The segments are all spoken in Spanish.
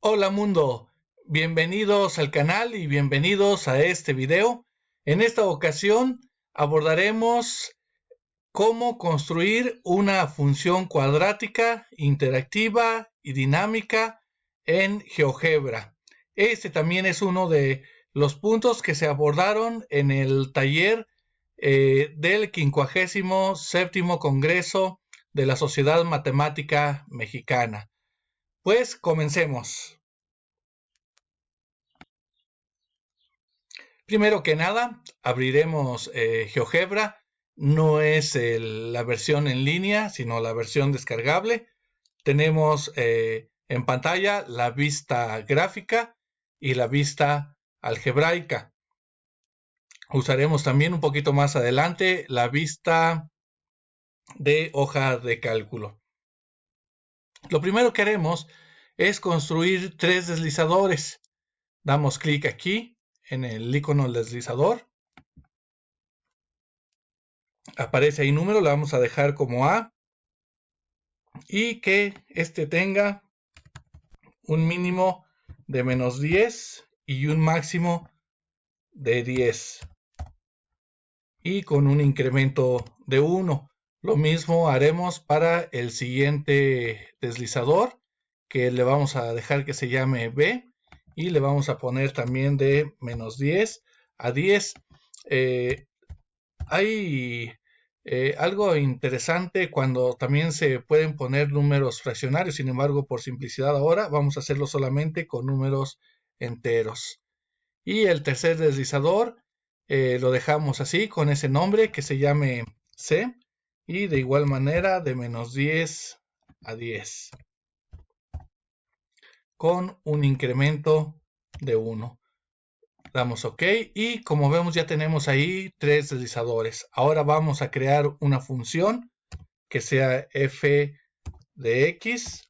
Hola mundo, bienvenidos al canal y bienvenidos a este video. En esta ocasión abordaremos cómo construir una función cuadrática, interactiva y dinámica en GeoGebra. Este también es uno de los puntos que se abordaron en el taller del 57º Congreso de la Sociedad Matemática Mexicana. Pues comencemos. Primero que nada, abriremos GeoGebra. No es la versión en línea, sino la versión descargable. Tenemos en pantalla la vista gráfica y la vista algebraica. Usaremos también un poquito más adelante la vista de hoja de cálculo. Lo primero que haremos es construir tres deslizadores. Damos clic aquí en el icono del deslizador. Aparece ahí número, le vamos a dejar como A. Y que este tenga un mínimo de -10 y un máximo de 10. Y con un incremento de 1. Lo mismo haremos para el siguiente deslizador, que le vamos a dejar que se llame B. Y le vamos a poner también de -10 a 10. Hay algo interesante cuando también se pueden poner números fraccionarios. Sin embargo, por simplicidad ahora vamos a hacerlo solamente con números enteros. Y el tercer deslizador lo dejamos así, con ese nombre, que se llame C. Y de igual manera de -10 a 10. Con un incremento de 1. Damos OK y como vemos ya tenemos ahí tres deslizadores. Ahora vamos a crear una función que sea f de x,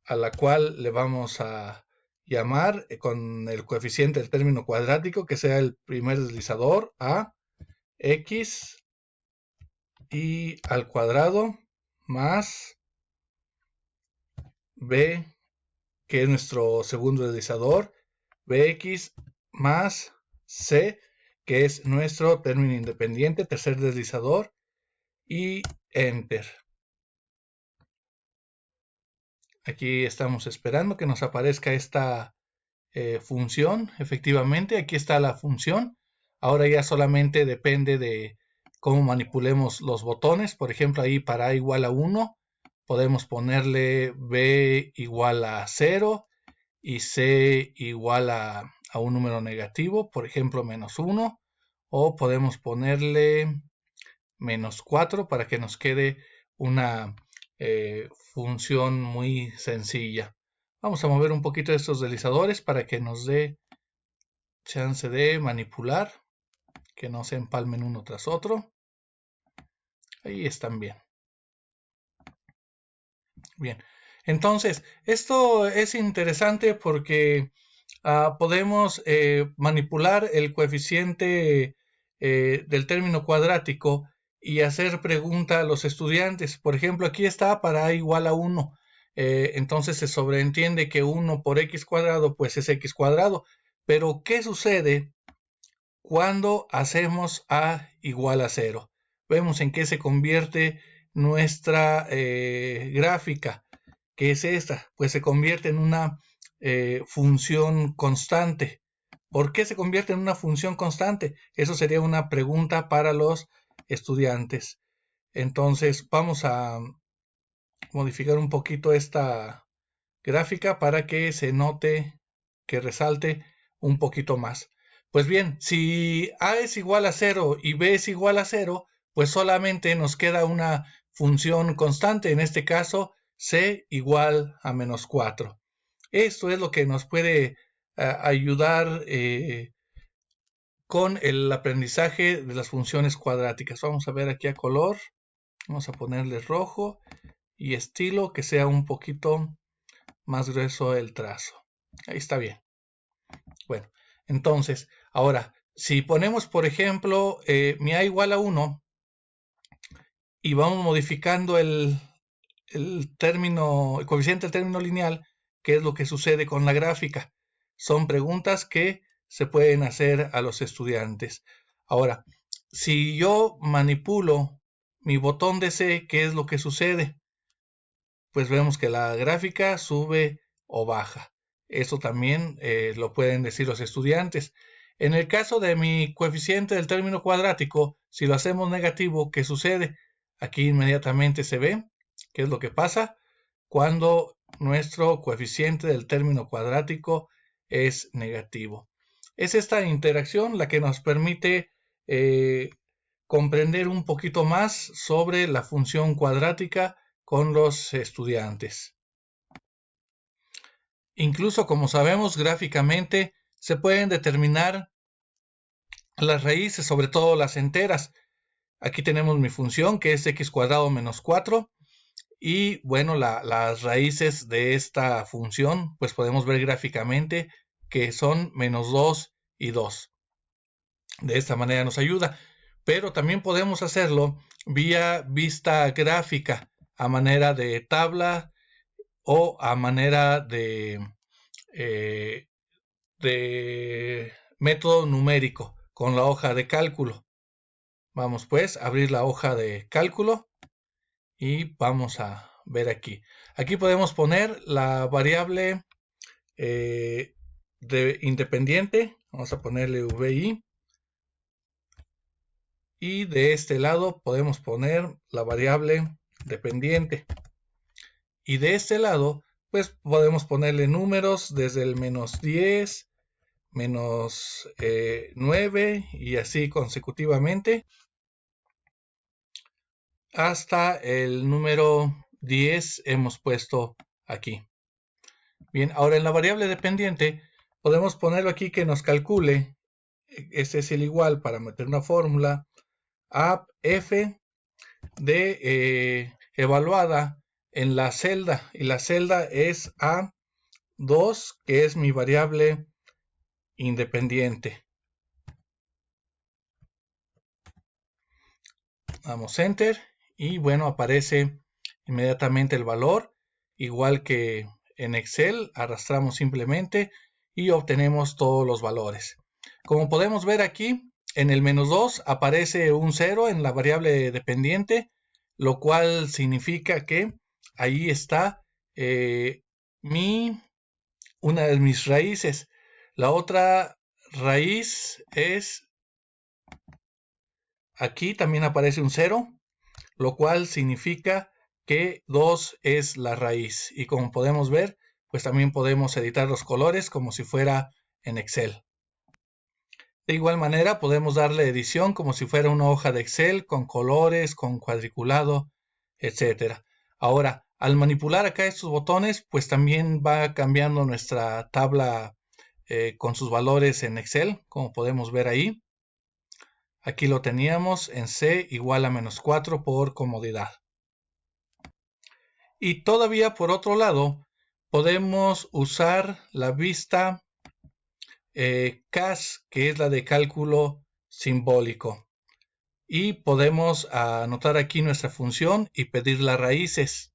a la cual le vamos a llamar con el coeficiente del término cuadrático, que sea el primer deslizador, a x y al cuadrado más b, que es nuestro segundo deslizador, bx más c, que es nuestro término independiente, tercer deslizador, y enter. Aquí estamos esperando que nos aparezca esta función. Efectivamente, aquí está la función. Ahora ya solamente depende de cómo manipulemos los botones. Por ejemplo, ahí para a igual a 1 podemos ponerle b igual a 0 y c igual a un número negativo, por ejemplo -1, o podemos ponerle -4 para que nos quede una función muy sencilla. Vamos a mover un poquito estos deslizadores para que nos dé chance de manipular, que no se empalmen uno tras otro. Ahí están bien. Bien, entonces esto es interesante porque podemos manipular el coeficiente del término cuadrático y hacer pregunta a los estudiantes. Por ejemplo, aquí está para a igual a 1. Entonces se sobreentiende que 1 por x cuadrado pues es x cuadrado. Pero ¿qué sucede cuando hacemos a igual a 0? Vemos en qué se convierte nuestra gráfica, que es esta, pues se convierte en una función constante. ¿Por qué se convierte en una función constante? Eso sería una pregunta para los estudiantes. Entonces vamos a modificar un poquito esta gráfica para que se note, que resalte un poquito más. Pues bien, si a es igual a 0 y b es igual a 0, pues solamente nos queda una función constante, en este caso c igual a -4. Esto es lo que nos puede ayudar con el aprendizaje de las funciones cuadráticas. Vamos a ver aquí a color. Vamos a ponerle rojo y estilo, que sea un poquito más grueso el trazo. Ahí está bien. Bueno, entonces, ahora, si ponemos, por ejemplo, mi a igual a 1 y vamos modificando el coeficiente del término lineal, qué es lo que sucede con la gráfica. Son preguntas que se pueden hacer a los estudiantes. Ahora, si yo manipulo mi botón de C, ¿qué es lo que sucede? Pues vemos que la gráfica sube o baja. Eso también lo pueden decir los estudiantes. En el caso de mi coeficiente del término cuadrático, si lo hacemos negativo, ¿qué sucede? Aquí inmediatamente se ve qué es lo que pasa cuando nuestro coeficiente del término cuadrático es negativo. Es esta interacción la que nos permite comprender un poquito más sobre la función cuadrática con los estudiantes. Incluso, como sabemos, gráficamente se pueden determinar las raíces, sobre todo las enteras. Aquí tenemos mi función, que es x cuadrado menos 4. Y bueno, las raíces de esta función, pues podemos ver gráficamente que son menos 2 y 2. De esta manera nos ayuda. Pero también podemos hacerlo vía vista gráfica, a manera de tabla o a manera de método numérico con la hoja de cálculo. Vamos pues a abrir la hoja de cálculo y vamos a ver aquí. Aquí podemos poner la variable de independiente. Vamos a ponerle VI. Y de este lado podemos poner la variable dependiente. Y de este lado, pues podemos ponerle números desde el menos 10, menos 9 y así consecutivamente hasta el número 10 hemos puesto aquí. Bien, ahora en la variable dependiente podemos ponerlo aquí que nos calcule, este es el igual para meter una fórmula, a f de evaluada en la celda, y la celda es A2, que es mi variable independiente. Damos Enter y bueno, aparece inmediatamente el valor, igual que en Excel, arrastramos simplemente y obtenemos todos los valores. Como podemos ver aquí, en el menos 2 aparece un 0 en la variable dependiente, lo cual significa que ahí está una de mis raíces. La otra raíz es, aquí también aparece un 0, lo cual significa que 2 es la raíz. Y como podemos ver, pues también podemos editar los colores como si fuera en Excel. De igual manera, podemos darle edición como si fuera una hoja de Excel con colores, con cuadriculado, etc. Ahora, al manipular acá estos botones, pues también va cambiando nuestra tabla con sus valores en Excel, como podemos ver ahí. Aquí lo teníamos en C igual a menos 4 por comodidad. Y todavía por otro lado, podemos usar la vista CAS, que es la de cálculo simbólico. Y podemos anotar aquí nuestra función y pedir las raíces.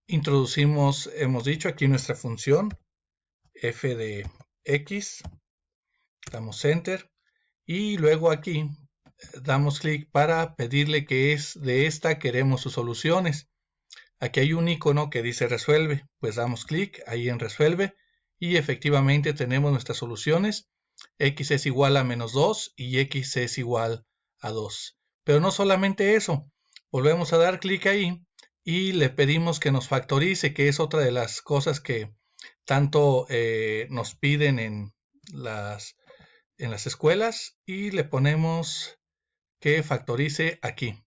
Introducimos, hemos dicho, aquí nuestra función f de x. Damos Enter. Y luego aquí damos clic para pedirle que es de esta queremos sus soluciones. Aquí hay un icono que dice resuelve, pues damos clic ahí en resuelve y efectivamente tenemos nuestras soluciones. X es igual a menos 2 y X es igual a 2. Pero no solamente eso, volvemos a dar clic ahí y le pedimos que nos factorice, que es otra de las cosas que tanto nos piden en las escuelas, y le ponemos que factorice aquí.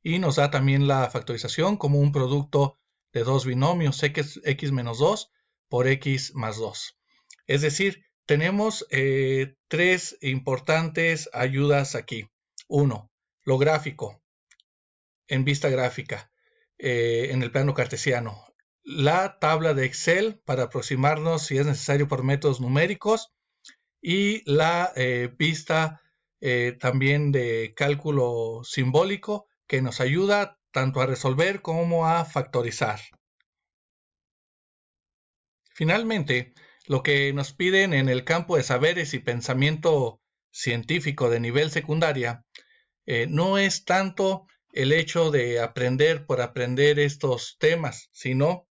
Y nos da también la factorización como un producto de dos binomios, x menos 2 por x más 2. Es decir, tenemos tres importantes ayudas aquí. Uno, lo gráfico, en vista gráfica, en el plano cartesiano. La tabla de Excel para aproximarnos si es necesario por métodos numéricos. Y la vista también de cálculo simbólico, que nos ayuda tanto a resolver como a factorizar. Finalmente, lo que nos piden en el campo de saberes y pensamiento científico de nivel secundaria no es tanto el hecho de aprender por aprender estos temas, sino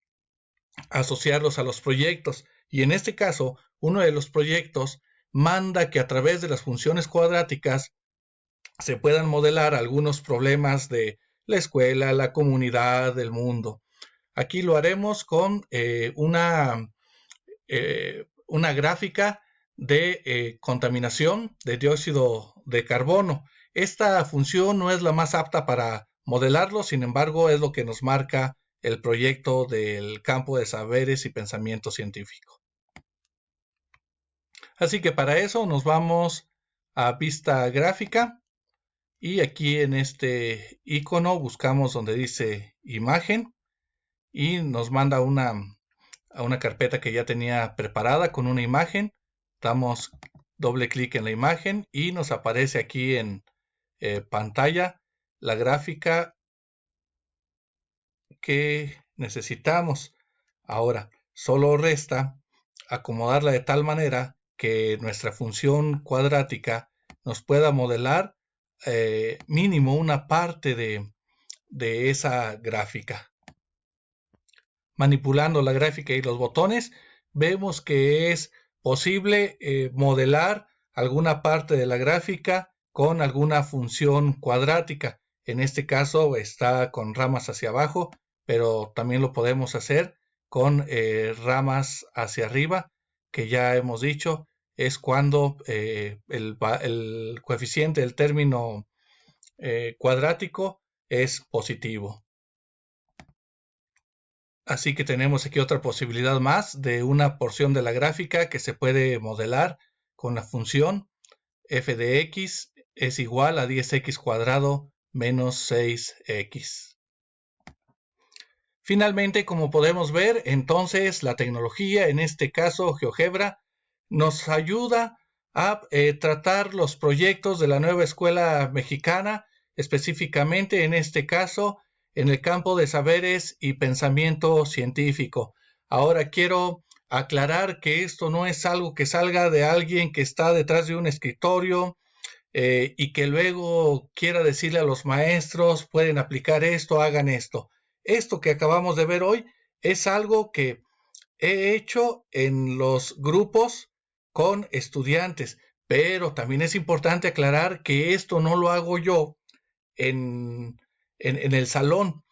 asociarlos a los proyectos. Y en este caso, uno de los proyectos manda que a través de las funciones cuadráticas se puedan modelar algunos problemas de la escuela, la comunidad, el mundo. Aquí lo haremos con una gráfica de contaminación de dióxido de carbono. Esta función no es la más apta para modelarlo, sin embargo, es lo que nos marca el proyecto del campo de saberes y pensamiento científico. Así que para eso nos vamos a vista gráfica y aquí en este icono buscamos donde dice imagen y nos manda a una carpeta que ya tenía preparada con una imagen. Damos doble clic en la imagen y nos aparece aquí en pantalla la gráfica que necesitamos. Ahora, solo resta acomodarla de tal manera que nuestra función cuadrática nos pueda modelar mínimo una parte de esa gráfica. Manipulando la gráfica y los botones, vemos que es posible modelar alguna parte de la gráfica con alguna función cuadrática. En este caso está con ramas hacia abajo, pero también lo podemos hacer con ramas hacia arriba, que ya hemos dicho es cuando el coeficiente del término cuadrático es positivo. Así que tenemos aquí otra posibilidad más de una porción de la gráfica que se puede modelar con la función f de x es igual a 10x cuadrado menos 6x. Finalmente, como podemos ver, entonces la tecnología, en este caso GeoGebra, nos ayuda a tratar los proyectos de la nueva escuela mexicana, específicamente en este caso en el campo de saberes y pensamiento científico. Ahora quiero aclarar que esto no es algo que salga de alguien que está detrás de un escritorio y que luego quiera decirle a los maestros, pueden aplicar esto, hagan esto. Esto que acabamos de ver hoy es algo que he hecho en los grupos con estudiantes, pero también es importante aclarar que esto no lo hago yo en el salón.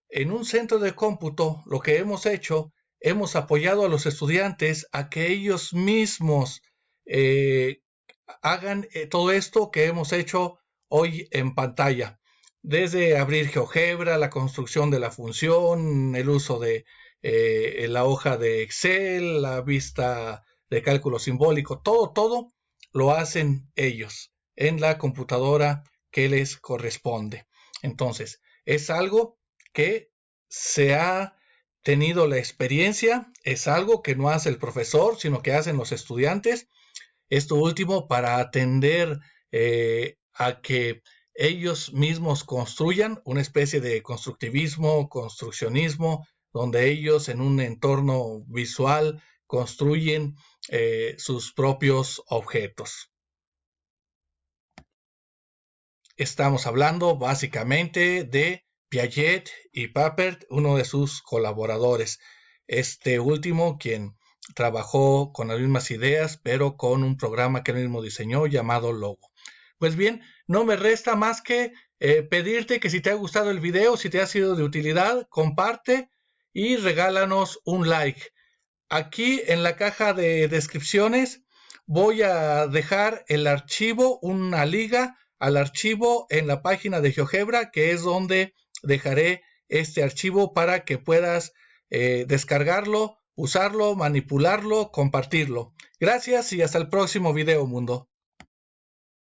En un centro de cómputo, lo que hemos hecho, hemos apoyado a los estudiantes a que ellos mismos hagan todo esto que hemos hecho hoy en pantalla. Desde abrir GeoGebra, la construcción de la función, el uso de la hoja de Excel, la vista de cálculo simbólico, todo lo hacen ellos en la computadora que les corresponde. Entonces, es algo que se ha tenido la experiencia, es algo que no hace el profesor, sino que hacen los estudiantes. Esto último para atender a que ellos mismos construyan una especie de constructivismo, construccionismo, donde ellos en un entorno visual construyen sus propios objetos. Estamos hablando básicamente de Piaget y Papert, uno de sus colaboradores. Este último, quien trabajó con las mismas ideas, pero con un programa que él mismo diseñó llamado Logo. Pues bien, no me resta más que pedirte que si te ha gustado el video, si te ha sido de utilidad, comparte y regálanos un like. Aquí en la caja de descripciones voy a dejar el archivo, una liga al archivo en la página de GeoGebra, que es donde dejaré este archivo para que puedas descargarlo, usarlo, manipularlo, compartirlo. Gracias y hasta el próximo video, mundo.